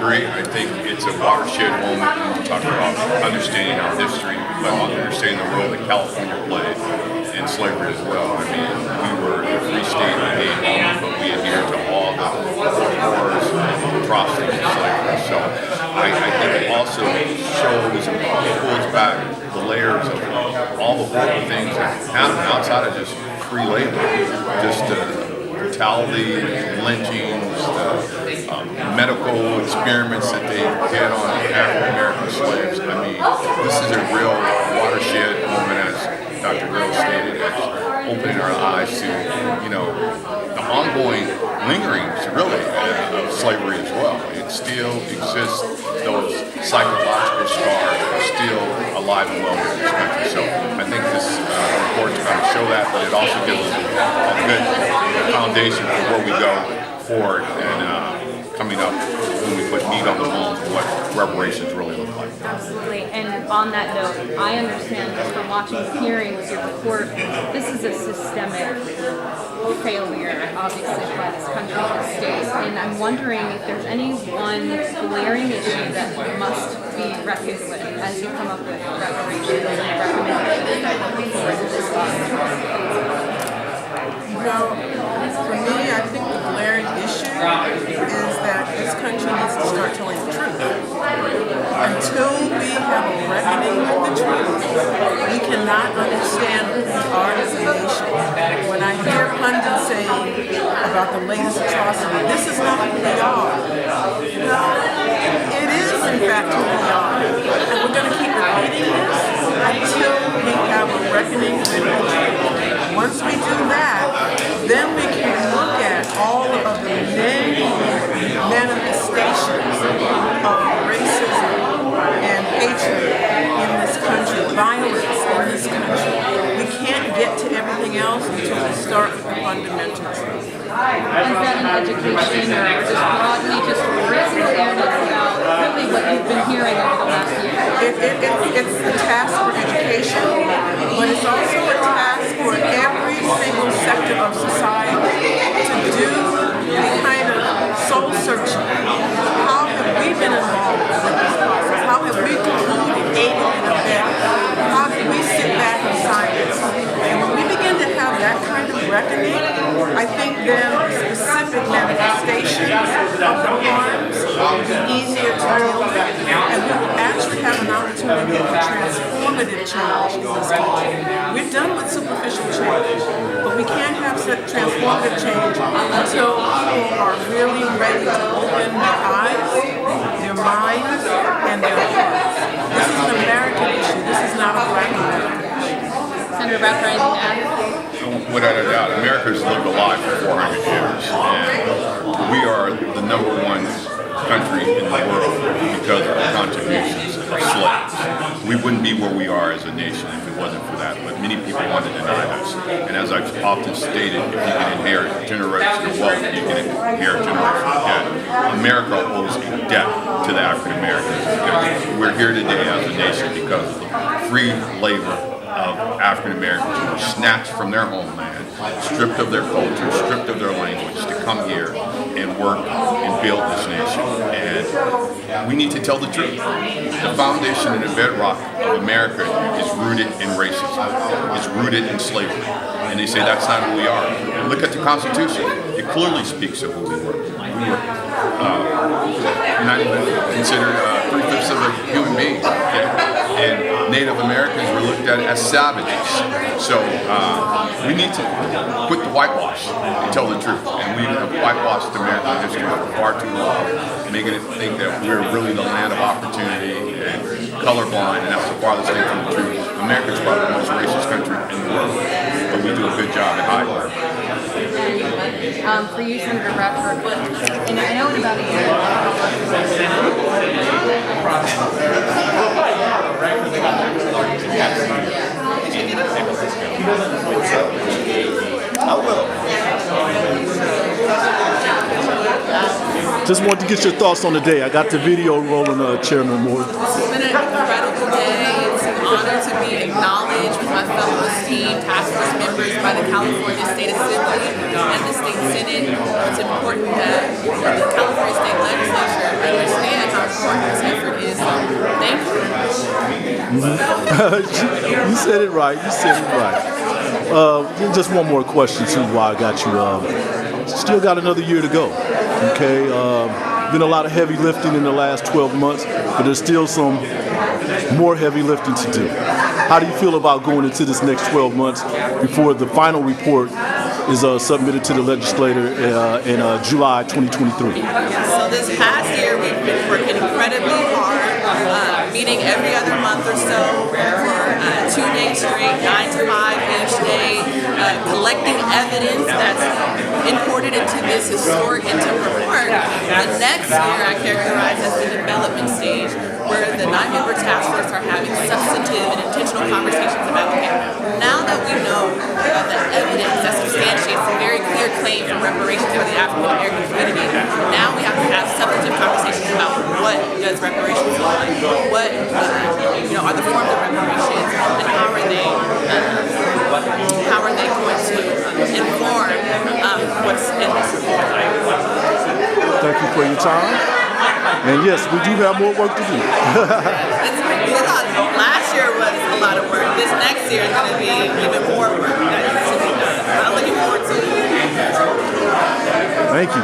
agree. I think it's a watershed moment when we talk about understanding our history, but also understanding the role that California played in slavery as well. I mean, we were a free state in the name only, but we adhered to all the horrors and atrocities of slavery. So I think it also shows and pulls back the layers of all the horrible things that happen outside of just free labor, just brutality, lynchings, medical experiments that they did on African American slaves. I mean, this is a real watershed moment, as Dr. Grill stated, that's opening our eyes to, the ongoing lingerings, really, of slavery as well. It still exists; those psychological scars are still alive and well in this country. So I think this report is going to show that, but it also gives us a good foundation for where we go forward and coming up when we put meat on the bones of what reparations really look like. Absolutely. And on that note, I understand just from watching the hearings, your report, this is a systemic failure, obviously, by this country and the state. And I'm wondering if there's any one glaring issue that must be reckoned with as you come up with reparations and recommendations that will be forward to this law. Well, for me, I think the glaring issue is that this country needs to start telling the truth. Until we have a reckoning with the truth, we cannot understand who we are as a nation. When I hear pundits saying about the latest atrocity, this is not who we are. No, it is in fact who we are. And we're going to keep repeating this until we have a reckoning with the truth. Once we do that, then we can look at all of the many manifestations of racism and hatred in this country, violence in this country. We can't get to everything else until we start with the fundamental truth. Is that an education or just broadly just raising awareness about really what you've been hearing over the last year? It's a task for education, but it's also a task for every single sector of society to do the kind of soul searching. How have we been involved with this process? How have we concluded, aided, and abetted? How did we sit back in silence? And when we begin to have that kind of reckoning, I think then specific manifestations of the harms will be easier to deal with, and we will actually have an opportunity for transformative change in this country. We're done with superficial change, but we can't have transformative change until people are really ready to open their eyes, their minds, and their hearts. This is an American issue. This is not a black American issue. Senator Bradford, anything to add? Without a doubt, America's lived alive for 400 years, and we are the #1 country in the world because of the contributions of slaves. We wouldn't be where we are as a nation if it wasn't for that, but many people want to deny us. And as I've often stated, if you can inherit generational wealth, you can inherit generational debt. America owes a debt to the African Americans because we're here today as a nation because of the free labor of African Americans who were snatched from their homeland, stripped of their culture, stripped of their language to come here and work and build this nation. And we need to tell the truth. The foundation and the bedrock of America is rooted in racism. It's rooted in slavery. And they say that's not who we are. Look at the Constitution. It clearly speaks of who we were. We were not even considered 3/5 of a human being. And Native Americans were looked at as savages. So we need to quit the whitewash and tell the truth. And we have whitewashed American history for far too long, making it think that we're really the land of opportunity and colorblind, and that's the farthest thing from the truth. America's probably the most racist country in the world, but we do a good job at hiding it. For you, Senator Bradford, and I know in about a year. I will. Just want to get your thoughts on the day. I got the video rolling, Chairman Moore. This has been an incredible day. It's an honor to be acknowledged with my fellow esteemed task force members by the California State Assembly and the State Senate. It's important that the California State Legislature understand You said it right. You said it right. Just one more question too while I got you. Still got another year to go. Okay. Been a lot of heavy lifting in the last 12 months, but there's still some more heavy lifting to do. How do you feel about going into this next 12 months before the final report is submitted to the legislator in July 2023? So this past year we've been working incredibly hard, meeting every other month or so for 2 days straight, 9 to 5 each day, collecting evidence that's imported into this historic interim report. The next year I characterize as the development stage, where the 9-member task force are having substantive and intentional conversations about, okay, now that we know the evidence that substantiates a very clear claim for reparations for the African American community, now we have to have substantive conversations about what does reparations look like, what are the forms of reparations, and how are they going to inform what's in this report. Thank you for your time. And yes, we do have more work to do. Last year was a lot of work. This next year is going to be even more work that needs to be done. I'm looking forward to it. Thank you.